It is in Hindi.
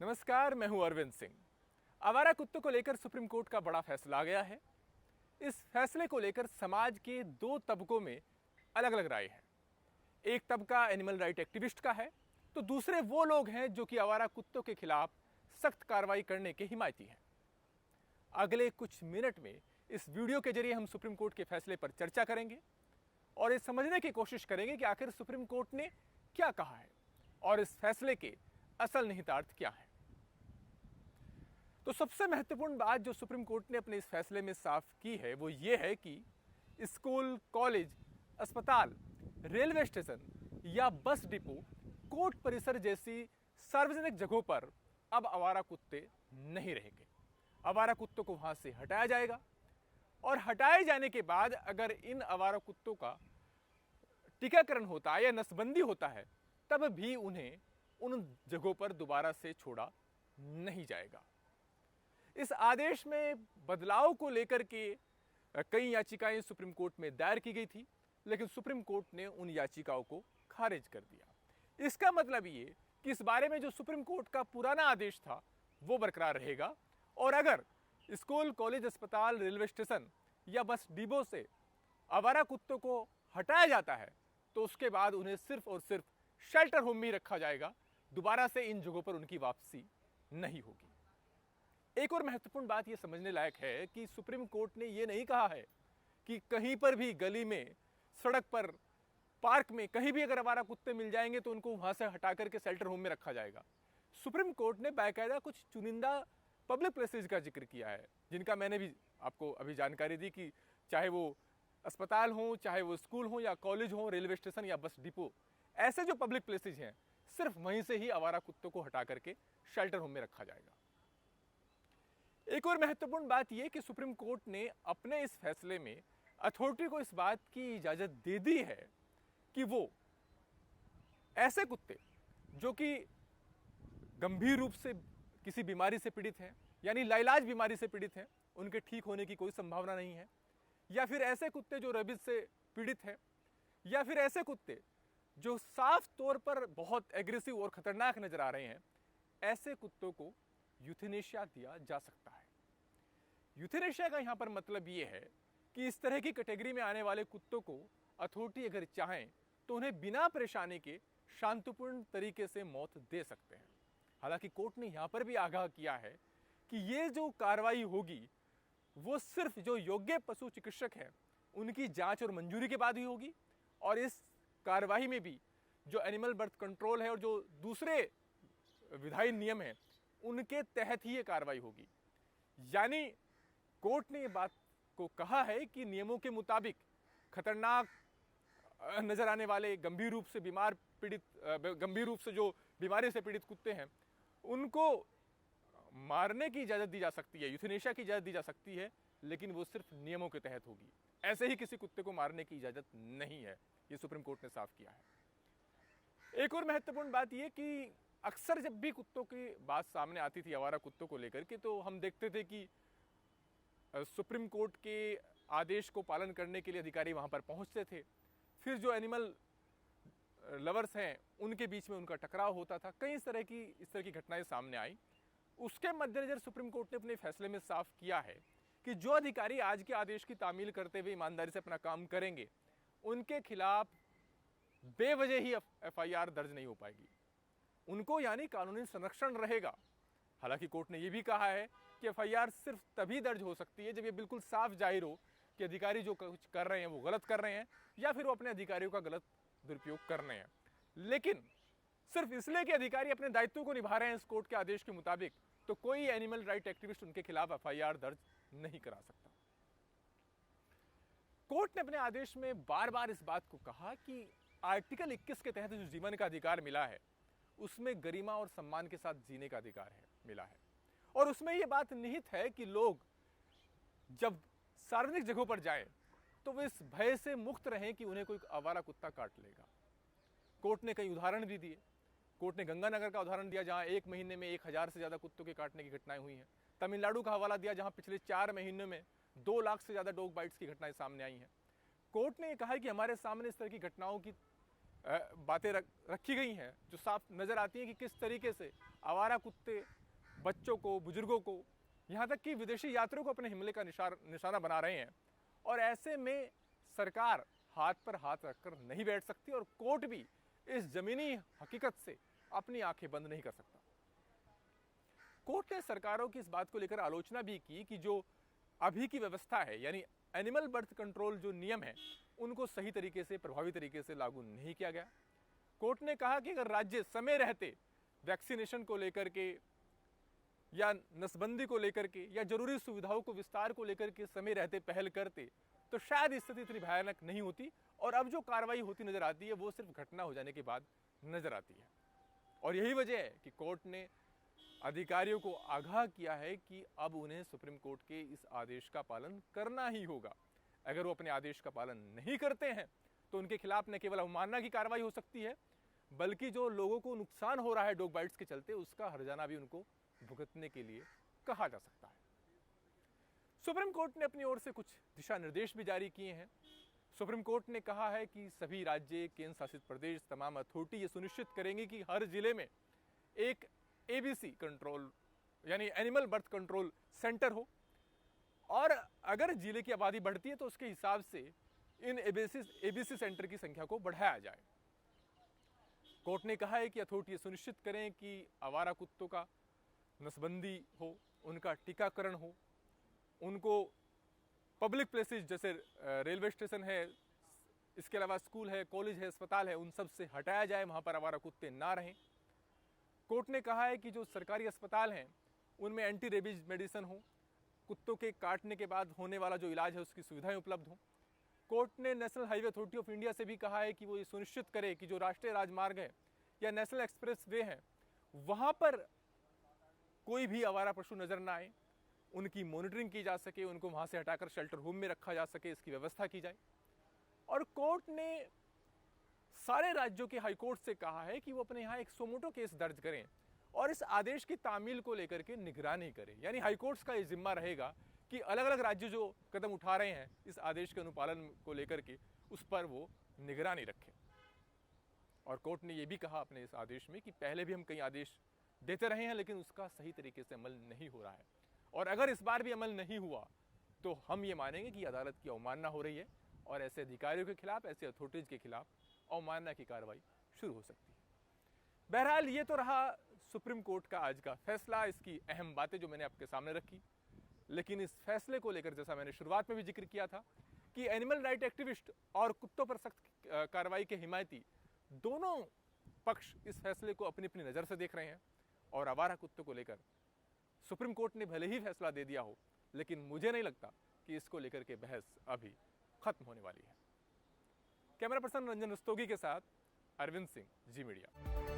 नमस्कार, मैं हूं अरविंद सिंह। आवारा कुत्तों को लेकर सुप्रीम कोर्ट का बड़ा फैसला आ गया है। इस फैसले को लेकर समाज के दो तबकों में अलग अलग राय है। एक तबका एनिमल राइट एक्टिविस्ट का है, तो दूसरे वो लोग हैं जो कि आवारा कुत्तों के खिलाफ सख्त कार्रवाई करने के हिमायती हैं। अगले कुछ मिनट में इस वीडियो के जरिए हम सुप्रीम कोर्ट के फैसले पर चर्चा करेंगे और ये समझने की कोशिश करेंगे कि आखिर सुप्रीम कोर्ट ने क्या कहा है और इस फैसले के असल निहितार्थ क्या है। तो सबसे महत्वपूर्ण बात जो सुप्रीम कोर्ट ने अपने इस फैसले में साफ की है वो ये है कि स्कूल, कॉलेज, अस्पताल, रेलवे स्टेशन या बस डिपो, कोर्ट परिसर जैसी सार्वजनिक जगहों पर अब आवारा कुत्ते नहीं रहेंगे। आवारा कुत्तों को वहां से हटाया जाएगा और हटाए जाने के बाद अगर इन आवारा कुत्तों का टीकाकरण होता है या नसबंदी होता है तब भी उन्हें उन जगहों पर दोबारा से छोड़ा नहीं जाएगा। इस आदेश में बदलाव को लेकर के कई याचिकाएं सुप्रीम कोर्ट में दायर की गई थी, लेकिन सुप्रीम कोर्ट ने उन याचिकाओं को खारिज कर दिया। इसका मतलब ये कि इस बारे में जो सुप्रीम कोर्ट का पुराना आदेश था वो बरकरार रहेगा और अगर स्कूल, कॉलेज, अस्पताल, रेलवे स्टेशन या बस डिपो से आवारा कुत्तों को हटाया जाता है तो उसके बाद उन्हें सिर्फ और सिर्फ शेल्टर होम में ही रखा जाएगा। दोबारा से इन जगहों पर उनकी वापसी नहीं होगी। एक और महत्वपूर्ण बात यह समझने लायक है कि सुप्रीम कोर्ट ने यह नहीं कहा है कि कहीं पर भी गली में, सड़क पर, पार्क में कहीं भी अगर आवारा कुत्ते मिल जाएंगे तो उनको वहां से हटा करके शेल्टर होम में रखा जाएगा। सुप्रीम कोर्ट ने बाकायदा कुछ चुनिंदा पब्लिक प्लेसेज का जिक्र किया है, जिनका मैंने भी आपको अभी जानकारी दी कि चाहे वो अस्पताल हो, चाहे वो स्कूल हो या कॉलेज हो, रेलवे स्टेशन या बस डिपो, ऐसे जो पब्लिक प्लेसेज हैं सिर्फ वहीं से ही आवारा कुत्तों को हटा करके शेल्टर होम में रखा जाएगा। एक और महत्वपूर्ण बात यह कि सुप्रीम कोर्ट ने अपने इस फैसले में अथॉरिटी को इस बात की इजाजत दे दी है कि वो ऐसे कुत्ते जो कि गंभीर रूप से किसी बीमारी से पीड़ित हैं, यानी लाइलाज बीमारी से पीड़ित हैं, उनके ठीक होने की कोई संभावना नहीं है, या फिर ऐसे कुत्ते जो रेबीज से पीड़ित हैं, या फिर ऐसे कुत्ते जो साफ तौर पर बहुत एग्रेसिव और खतरनाक नजर आ रहे हैं, ऐसे कुत्तों को यूथेनेशिया दिया जा सकता है। यूथेनेशिया का यहां पर मतलब यह है कि इस तरह की कैटेगरी में आने वाले कुत्तों को अथॉरिटी अगर चाहें तो उन्हें बिना परेशानी के शांतिपूर्ण तरीके से मौत दे सकते हैं। हालांकि कोर्ट ने यहां पर भी आगाह किया है कि ये जो कार्रवाई होगी वो सिर्फ जो योग्य पशु चिकित्सक हैं उनकी जांच और मंजूरी के बाद ही होगी और इस कार्रवाई में भी जो एनिमल बर्थ कंट्रोल है और जो दूसरे विधायी नियम हैं उनके तहत ही ये कार्रवाई होगी। यानी कोर्ट ने ये बात को कहा है कि नियमों के मुताबिक खतरनाक नजर आने वाले गंभीर रूप से जो बीमारी से पीड़ित कुत्ते हैं उनको मारने की इजाजत दी जा सकती है, यूथेनेशिया की इजाजत दी जा सकती है, लेकिन वो सिर्फ नियमों के तहत होगी। ऐसे ही किसी कुत्ते को मारने की इजाजत नहीं है, ये सुप्रीम कोर्ट ने साफ किया है। एक और महत्वपूर्ण बात यह कि अक्सर जब भी कुत्तों की बात सामने आती थी आवारा कुत्तों को लेकर के, तो हम देखते थे कि सुप्रीम कोर्ट के आदेश को पालन करने के लिए अधिकारी वहां पर पहुंचते थे, फिर जो एनिमल लवर्स हैं उनके बीच में उनका टकराव होता था। कई इस तरह की घटनाएं सामने आई। उसके मद्देनजर सुप्रीम कोर्ट ने अपने फैसले में साफ किया है कि जो अधिकारी आज के आदेश की तामील करते हुए ईमानदारी से अपना काम करेंगे उनके खिलाफ बेवजह ही FIR दर्ज नहीं हो पाएगी, उनको यानी कानूनी संरक्षण रहेगा। हालांकि कोर्ट ने यह भी कहा है कि FIR सिर्फ तभी दर्ज हो सकती है जब यह बिल्कुल साफ जाहिर हो कि अधिकारी जो कुछ कर रहे हैं वो गलत कर रहे हैं या फिर वो अपने अधिकारियों का गलत दुरुपयोग कर रहे हैं। लेकिन सिर्फ इसलिए कि अधिकारी अपने दायित्व को निभा रहे हैं इस कोर्ट के आदेश के मुताबिक, तो कोई एनिमल राइट एक्टिविस्ट उनके खिलाफ FIR दर्ज नहीं करा सकता। कोर्ट ने अपने आदेश में बार बार इस बात को कहा कि आर्टिकल 21 के तहत जो जीवन का अधिकार मिला है उसमें गरिमा और सम्मान के साथ जीने का अधिकार मिला है और उसमें यह बात निहित है कि लोग जब सार्वजनिक जगहों पर जाएं तो वे इस भय से मुक्त रहें कि उन्हें कोई आवारा कुत्ता काट लेगा। कोर्ट ने कई उदाहरण भी दिए। कोर्ट ने गंगानगर का उदाहरण दिया जहां एक महीने में 1000 से ज्यादा कुत्तों के काटने की घटनाएं हुई हैं। तमिलनाडु का हवाला दिया जहां पिछले 4 महीनों में 2 लाख से ज्यादा डॉग बाइट्स की घटनाएं सामने आई हैं। कोर्ट ने यह कहा कि हमारे सामने इस तरह की घटनाओं की बातें रखी गई हैं जो साफ नज़र आती हैं कि किस तरीके से आवारा कुत्ते बच्चों को, बुजुर्गों को, यहाँ तक कि विदेशी यात्रियों को अपने हमले का निशाना बना रहे हैं। और ऐसे में सरकार हाथ पर हाथ रखकर नहीं बैठ सकती और कोर्ट भी इस जमीनी हकीकत से अपनी आंखें बंद नहीं कर सकता। कोर्ट ने सरकारों की इस बात को लेकर आलोचना भी की कि जो अभी की व्यवस्था है, यानी एनिमल बर्थ कंट्रोल जो नियम है, उनको सही तरीके से, प्रभावी तरीके से लागू नहीं किया गया। कोर्ट ने कहा कि अगर राज्य समय रहते वैक्सीनेशन को लेकर के या नसबंदी को लेकर के या जरूरी सुविधाओं को विस्तार को लेकर के समय रहते पहल करते तो शायद स्थिति इतनी भयानक नहीं होती। और अब जो कार्रवाई होती नजर आती है वो सिर्फ घटना हो जाने के बाद नजर आती है। और यही वजह है कि कोर्ट ने अधिकारियों को आगाह किया है कि अब उन्हें सुप्रीम कोर्ट के इस आदेश का पालन करना ही होगा। अगर वो अपने आदेश का पालन नहीं करते हैं तो उनके खिलाफ न केवल अवमानना की कार्रवाई हो सकती है, बल्कि जो लोगों को नुकसान हो रहा है डॉग बाइट्स के चलते, उसका हर्जाना भी उनको भुगतने के लिए कहा जा सकता है। सुप्रीम कोर्ट ने अपनी ओर से कुछ दिशा निर्देश भी जारी किए हैं। सुप्रीम कोर्ट ने कहा है कि सभी राज्य, केंद्र शासित प्रदेश, तमाम अथॉरिटी ये सुनिश्चित करेंगे कि हर जिले में एक एबीसी कंट्रोल यानी एनिमल बर्थ कंट्रोल सेंटर हो, और अगर जिले की आबादी बढ़ती है तो उसके हिसाब से इन एबीसी सेंटर की संख्या को बढ़ाया जाए। कोर्ट ने कहा है कि अथॉरिटी ये सुनिश्चित करें कि आवारा कुत्तों का नसबंदी हो, उनका टीकाकरण हो, उनको पब्लिक प्लेसेस जैसे रेलवे स्टेशन है, इसके अलावा स्कूल है, कॉलेज है, अस्पताल है, उन सब से हटाया जाए, वहाँ पर आवारा कुत्ते ना रहें। कोर्ट ने कहा है कि जो सरकारी अस्पताल हैं उनमें एंटी रेबीज मेडिसिन हो, कुत्तों के काटने के बाद होने वाला जो इलाज है उसकी सुविधाएं उपलब्ध हों। कोर्ट ने national highway authority of India से भी कहा है कि वो ये सुनिश्चित करे कि जो राष्ट्रीय राजमार्ग है या नेशनल एक्सप्रेस वे है वहाँ पर कोई भी आवारा पशु नजर ना आए, उनकी मॉनिटरिंग की जा सके, उनको वहाँ से हटाकर शेल्टर होम में रखा जा सके, इसकी व्यवस्था की जाए। और कोर्ट ने सारे राज्यों के हाईकोर्ट से कहा है कि वो अपने यहाँ एक सोमोटो केस दर्ज करें और इस आदेश की तामील को लेकर के निगरानी करें। यानी हाईकोर्ट्स का ये जिम्मा रहेगा कि अलग अलग राज्य जो कदम उठा रहे हैं इस आदेश के अनुपालन को लेकर के, उस पर वो निगरानी रखें। और कोर्ट ने ये भी कहा अपने इस आदेश में कि पहले भी हम कई आदेश देते रहे हैं लेकिन उसका सही तरीके से अमल नहीं हो रहा है, और अगर इस बार भी अमल नहीं हुआ तो हम ये मानेंगे कि अदालत की अवमानना हो रही है और ऐसे अधिकारियों के खिलाफ, ऐसे अथॉरिटीज के खिलाफ अवमानना की कार्रवाई शुरू हो सकती है। बहरहाल ये तो रहा सुप्रीम कोर्ट का आज का फैसला, इसकी अहम बातें जो मैंने आपके सामने रखी। लेकिन इस फैसले को लेकर, जैसा मैंने शुरुआत में भी जिक्र किया था कि एनिमल राइट एक्टिविस्ट और कुत्तों पर सख्त कार्रवाई के हिमायती दोनों पक्ष इस फैसले को अपनी अपनी नज़र से देख रहे हैं। और आवारा कुत्तों को लेकर सुप्रीम कोर्ट ने भले ही फैसला दे दिया हो, लेकिन मुझे नहीं लगता कि इसको लेकर के बहस अभी खत्म होने वाली है। कैमरा पर्सन रंजन रस्तोगी के साथ अरविंद सिंह, जी मीडिया।